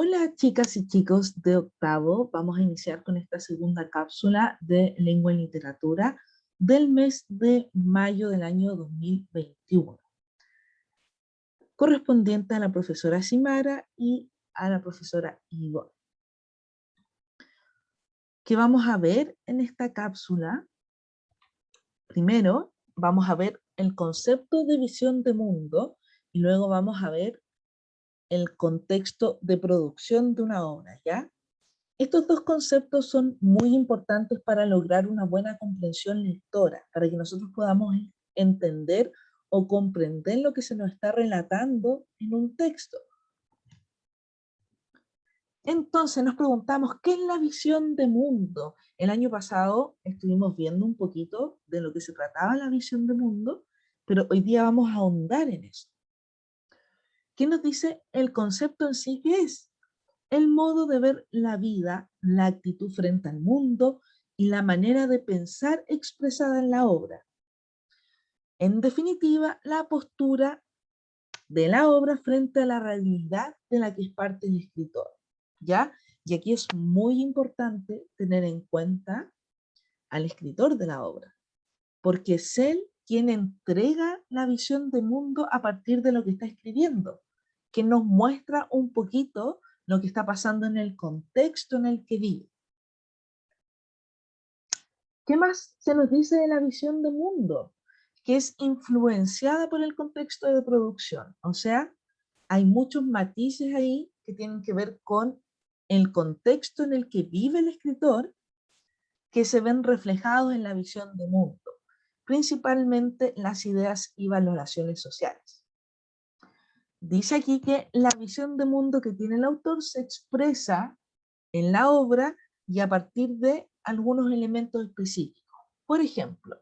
Hola chicas y chicos de octavo, vamos a iniciar con esta segunda cápsula de lengua y literatura del mes de mayo del año 2021, correspondiente a la profesora Simara y a la profesora Ivonne. ¿Qué vamos a ver en esta cápsula? Primero, vamos a ver el concepto de visión de mundo y luego vamos a ver el contexto de producción de una obra, ¿ya? Estos dos conceptos son muy importantes para lograr una buena comprensión lectora, para que nosotros podamos entender o comprender lo que se nos está relatando en un texto. Entonces nos preguntamos, ¿qué es la visión de mundo? El año pasado estuvimos viendo un poquito de lo que se trataba la visión de mundo, pero hoy día vamos a ahondar en eso. ¿Qué nos dice el concepto en sí? ¿Qué es? El modo de ver la vida, la actitud frente al mundo y la manera de pensar expresada en la obra. En definitiva, la postura de la obra frente a la realidad de la que es parte el escritor. ¿Ya? Y aquí es muy importante tener en cuenta al escritor de la obra, porque es él quien entrega la visión del mundo a partir de lo que está escribiendo, que nos muestra un poquito lo que está pasando en el contexto en el que vive. ¿Qué más se nos dice de la visión de mundo? Que es influenciada por el contexto de producción. O sea, hay muchos matices ahí que tienen que ver con el contexto en el que vive el escritor, que se ven reflejados en la visión de mundo, principalmente las ideas y valoraciones sociales. Dice aquí que la visión de mundo que tiene el autor se expresa en la obra y a partir de algunos elementos específicos. Por ejemplo,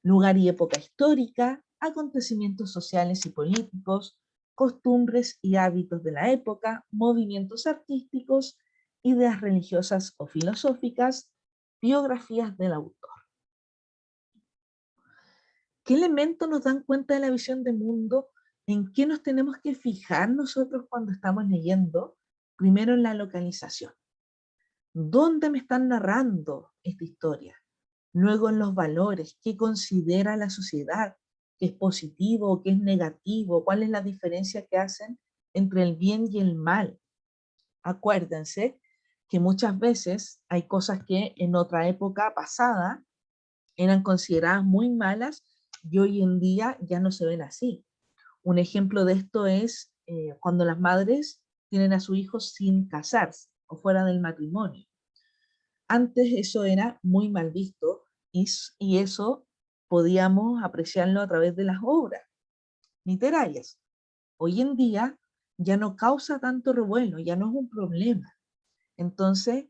lugar y época histórica, acontecimientos sociales y políticos, costumbres y hábitos de la época, movimientos artísticos, ideas religiosas o filosóficas, biografías del autor. ¿Qué elementos nos dan cuenta de la visión de mundo? ¿En qué nos tenemos que fijar nosotros cuando estamos leyendo? Primero en la localización. ¿Dónde me están narrando esta historia? Luego en los valores, ¿qué considera la sociedad? ¿Qué es positivo o qué es negativo? ¿Cuál es la diferencia que hacen entre el bien y el mal? Acuérdense que muchas veces hay cosas que en otra época pasada eran consideradas muy malas y hoy en día ya no se ven así. Un ejemplo de esto es cuando las madres tienen a su hijo sin casarse o fuera del matrimonio. Antes eso era muy mal visto y eso podíamos apreciarlo a través de las obras literarias. Hoy en día ya no causa tanto revuelo, ya no es un problema. Entonces,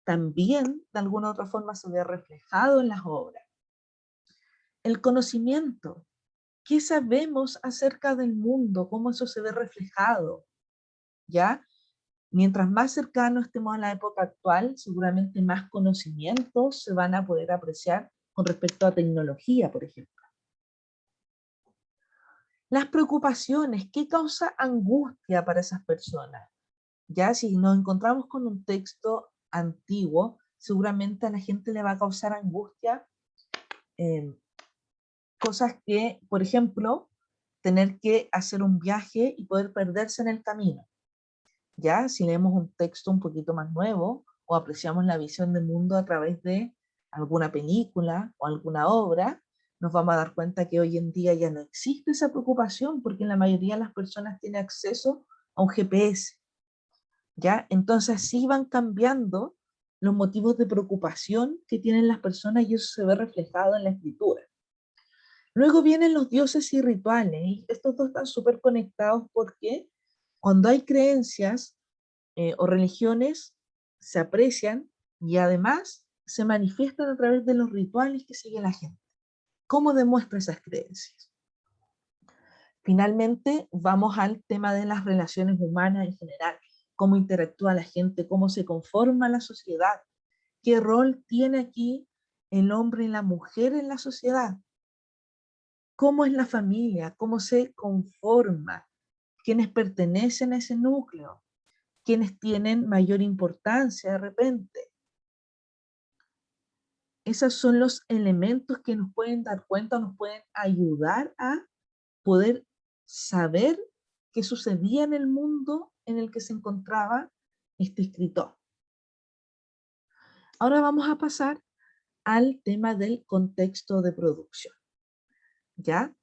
también de alguna u otra forma se ve reflejado en las obras. El conocimiento, ¿qué sabemos acerca del mundo? ¿Cómo eso se ve reflejado? ¿Ya? Mientras más cercano estemos a la época actual, seguramente más conocimientos se van a poder apreciar con respecto a tecnología, por ejemplo. Las preocupaciones, ¿qué causa angustia para esas personas? Ya si nos encontramos con un texto antiguo, seguramente a la gente le va a causar angustia eh, cosas que, por ejemplo, tener que hacer un viaje y poder perderse en el camino. Ya si leemos un texto un poquito más nuevo o apreciamos la visión del mundo a través de alguna película o alguna obra, nos vamos a dar cuenta que hoy en día ya no existe esa preocupación porque la mayoría de las personas tiene acceso a un GPS. ¿Ya? Entonces sí van cambiando los motivos de preocupación que tienen las personas y eso se ve reflejado en la escritura. Luego vienen los dioses y rituales, y estos dos están súper conectados porque cuando hay creencias o religiones se aprecian y además se manifiestan a través de los rituales que sigue la gente. ¿Cómo demuestra esas creencias? Finalmente, vamos al tema de las relaciones humanas en general, cómo interactúa la gente, cómo se conforma la sociedad, qué rol tiene aquí el hombre y la mujer en la sociedad, cómo es la familia, cómo se conforma, quiénes pertenecen a ese núcleo, quienes tienen mayor importancia de repente. Esos son los elementos que nos pueden dar cuenta, nos pueden ayudar a poder saber qué sucedía en el mundo en el que se encontraba este escritor. Ahora vamos a pasar al tema del contexto de producción. ¿Ya?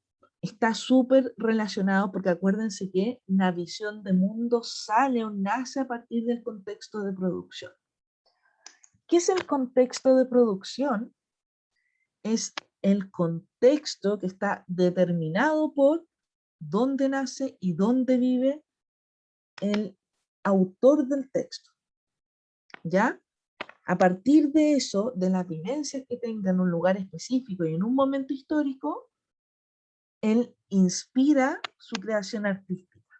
Está súper relacionado porque acuérdense que la visión de mundo sale o nace a partir del contexto de producción. ¿Qué es el contexto de producción? Es el contexto que está determinado por dónde nace y dónde vive el autor del texto. ¿Ya? A partir de eso, de las vivencias que tenga en un lugar específico y en un momento histórico, él inspira su creación artística.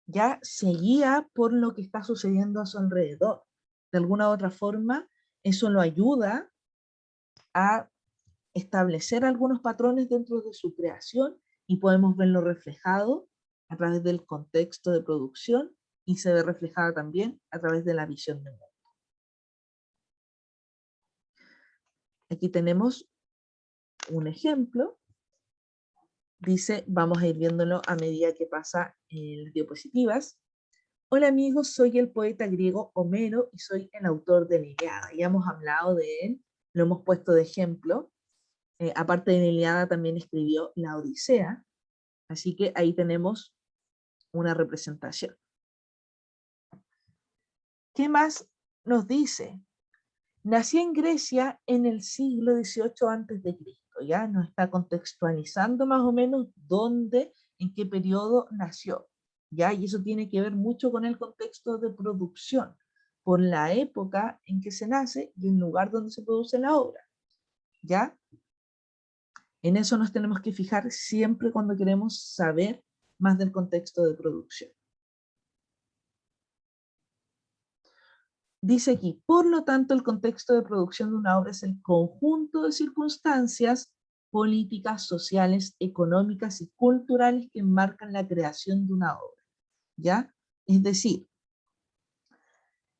Ya se guía por lo que está sucediendo a su alrededor. De alguna u otra forma, eso lo ayuda a establecer algunos patrones dentro de su creación y podemos verlo reflejado a través del contexto de producción y se ve reflejado también a través de la visión del mundo. Aquí tenemos un ejemplo. Dice, vamos a ir viéndolo a medida que pasa en las diapositivas. Hola amigos, soy el poeta griego Homero y soy el autor de la Ilíada. Ya hemos hablado de él, lo hemos puesto de ejemplo. Aparte de la Ilíada también escribió la Odisea, así que ahí tenemos una representación. ¿Qué más nos dice? Nací en Grecia en el siglo XVIII a.C., ya nos está contextualizando más o menos dónde, en qué periodo nació, ya, y eso tiene que ver mucho con el contexto de producción, por la época en que se nace y el lugar donde se produce la obra, ya. En eso nos tenemos que fijar siempre cuando queremos saber más del contexto de producción. Dice aquí, por lo tanto, el contexto de producción de una obra es el conjunto de circunstancias políticas, sociales, económicas y culturales que marcan la creación de una obra, ¿ya? Es decir,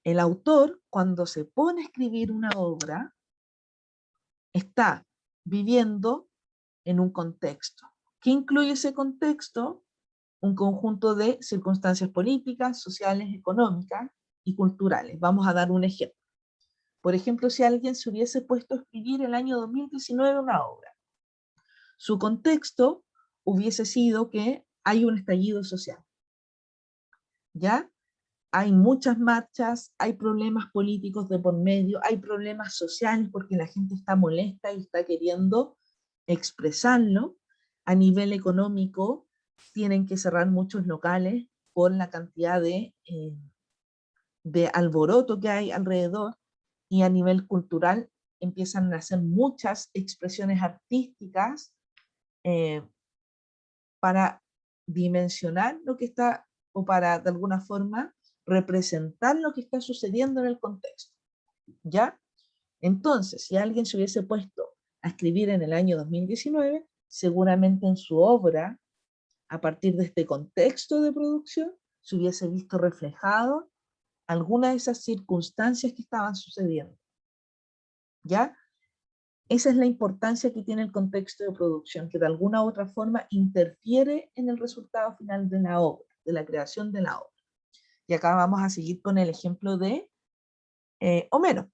el autor, cuando se pone a escribir una obra, está viviendo en un contexto. ¿Qué incluye ese contexto? Un conjunto de circunstancias políticas, sociales, económicas y culturales. Vamos a dar un ejemplo. Por ejemplo, si alguien se hubiese puesto a escribir el año 2019 una obra, su contexto hubiese sido que hay un estallido social, ¿ya? Hay muchas marchas, hay problemas políticos de por medio, hay problemas sociales porque la gente está molesta y está queriendo expresarlo. A nivel económico, tienen que cerrar muchos locales por la cantidad de alboroto que hay alrededor, y a nivel cultural empiezan a hacer muchas expresiones artísticas eh, para dimensionar lo que está, o para de alguna forma representar lo que está sucediendo en el contexto, ¿ya? Entonces, si alguien se hubiese puesto a escribir en el año 2019, seguramente en su obra, a partir de este contexto de producción, se hubiese visto reflejado algunas de esas circunstancias que estaban sucediendo, ¿ya? Esa es la importancia que tiene el contexto de producción, que de alguna u otra forma interfiere en el resultado final de la obra, de la creación de la obra. Y acá vamos a seguir con el ejemplo de Homero.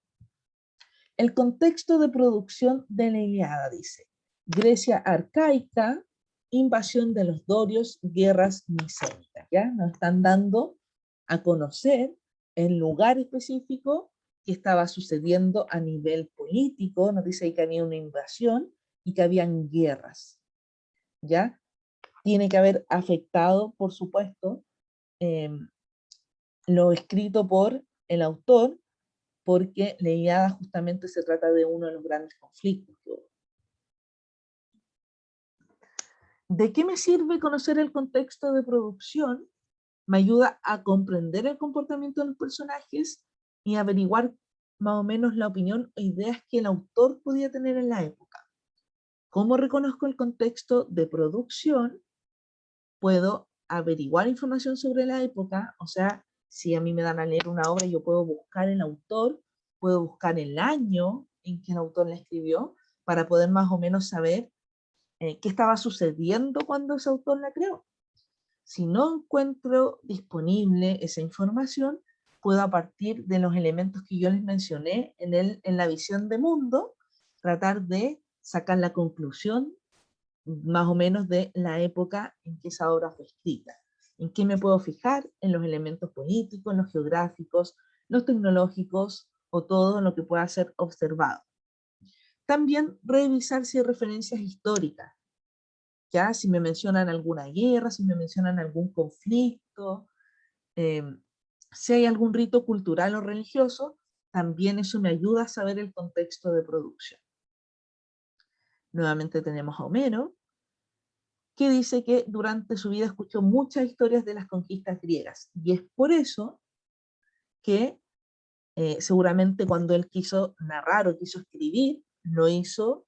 El contexto de producción de la Ilíada dice: Grecia arcaica, invasión de los dorios, guerras micénicas. ¿Ya? Nos están dando a conocer el lugar específico que estaba sucediendo a nivel político. Nos dice ahí que había una invasión y que habían guerras, ¿ya? Tiene que haber afectado, por supuesto, lo escrito por el autor, porque la Ilíada justamente se trata de uno de los grandes conflictos que hubo. ¿De qué me sirve conocer el contexto de producción? Me ayuda a comprender el comportamiento de los personajes y averiguar más o menos la opinión o ideas que el autor podía tener en la época. ¿Cómo reconozco el contexto de producción? Puedo averiguar información sobre la época, o sea, Si a mí me dan a leer una obra, yo puedo buscar el autor, puedo buscar el año en que el autor la escribió, para poder más o menos saber qué estaba sucediendo cuando ese autor la creó. Si no encuentro disponible esa información, puedo, a partir de los elementos que yo les mencioné en la visión de mundo, tratar de sacar la conclusión más o menos de la época en que esa obra fue escrita. ¿En qué me puedo fijar? En los elementos políticos, los geográficos, los tecnológicos o todo lo que pueda ser observado. También revisar si hay referencias históricas, ya si me mencionan alguna guerra, si me mencionan algún conflicto, eh, si hay algún rito cultural o religioso, también eso me ayuda a saber el contexto de producción. Nuevamente tenemos a Homero, que dice que durante su vida escuchó muchas historias de las conquistas griegas, y es por eso que seguramente cuando él quiso narrar o quiso escribir, lo hizo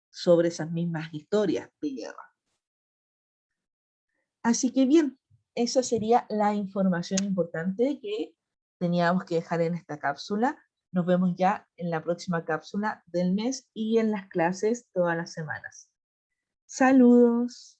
sobre esas mismas historias de guerra. Así que bien, esa sería la información importante que teníamos que dejar en esta cápsula. Nos vemos ya en la próxima cápsula del mes y en las clases todas las semanas. Saludos.